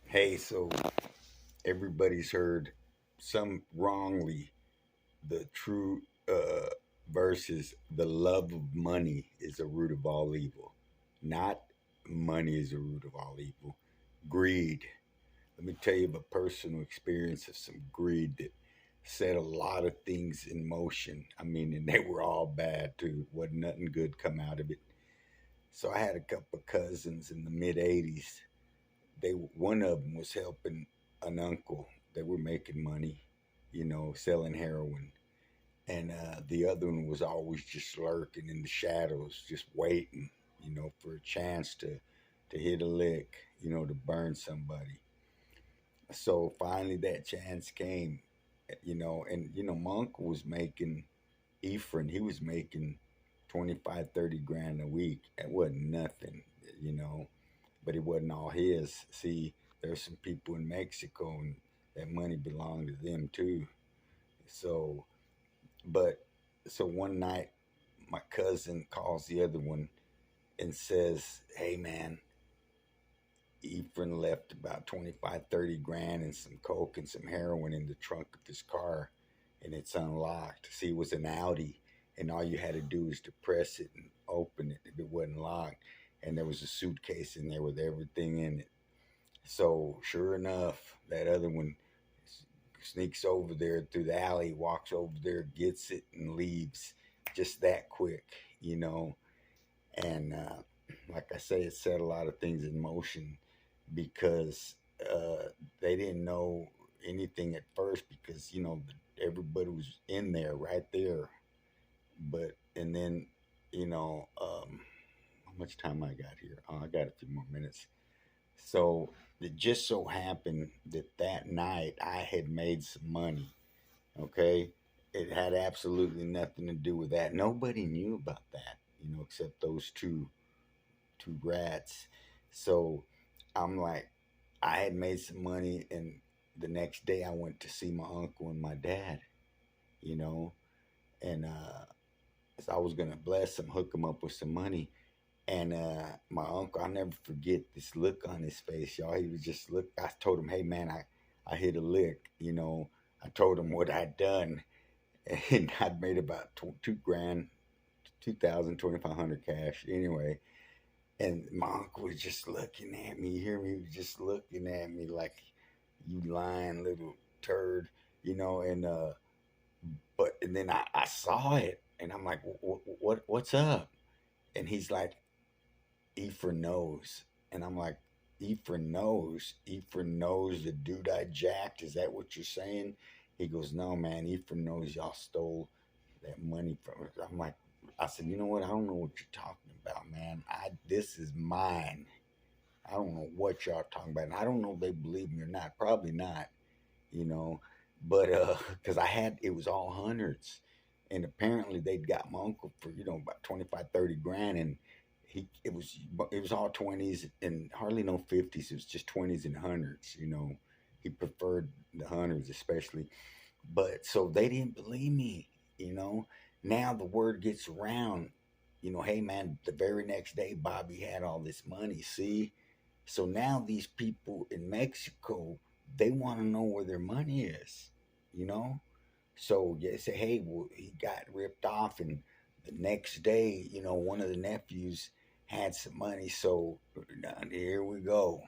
Hey, so everybody's heard some wrongly the true verses the love of money is the root of all evil. Not money is the root of all evil. Greed. Let me tell you of a personal experience of some greed that set a lot of things in motion. I mean, and they were all bad too. Wasn't nothing good come out of it. So I had a couple of cousins in the mid '80s. One of them was helping an uncle. They were making money, selling heroin, and the other one was always just lurking in the shadows, just waiting, for a chance to hit a lick, to burn somebody. So finally, that chance came, and my uncle was making Ephraim. He was making 25, 30 grand a week. It wasn't nothing, you know but it wasn't all his. See, there's some people in Mexico, and that money belonged to them too. So, but so one night, my cousin calls the other one and says, "Hey, man, Ephraim left about 25, 30 grand and some coke and some heroin in the trunk of his car, and it's unlocked." See, it was an Audi, and all you had to do was to press it and open it if it wasn't locked. And there was a suitcase in there with everything in it. So sure enough, that other one sneaks over there through the alley, walks over there, gets it, and leaves just that quick, you know. And like I say, it set a lot of things in motion because they didn't know anything at first because everybody was in there right there. But and then how much time I got here? Oh, I got a few more minutes. So it just so happened that that night I had made some money. Okay. It had absolutely nothing to do with that. Nobody knew about that, except those two rats. So I'm like, I had made some money, and the next day I went to see my uncle and my dad, you know, and so I was gonna bless him, hook him up with some money. And my uncle, I'll never forget this look on his face, y'all. He was just look. I told him, "Hey man, I hit a lick." I told him what I'd done, and I'd made about 2 grand, 2,000, 2,500 cash. Anyway, and my uncle was just looking at me. You hear me? He was just looking at me like, "You lying little turd," And and then I saw it, and I'm like, What's up?" And he's like, "Ephraim knows." And I'm like, "Ephraim knows? Ephraim knows the dude I jacked? Is that what you're saying?" He goes, "No, man. Ephraim knows y'all stole that money from us." I'm like, I said, "You know what? I don't know what you're talking about, man. This is mine. I don't know what y'all talking about. And I don't know if they believe me or not. Probably not, you know. But because I had it was all hundreds, and apparently they'd got my uncle for about 25, 30 grand, and it was all 20s and hardly no 50s. It was just 20s and hundreds. He preferred the hundreds especially, but so they didn't believe me. You know, now the word gets around. Hey man, the very next day Bobby had all this money. See, so now these people in Mexico, they want to know where their money is, you know? So they say, "Hey, well, he got ripped off." And the next day, one of the nephews had some money. So here we go.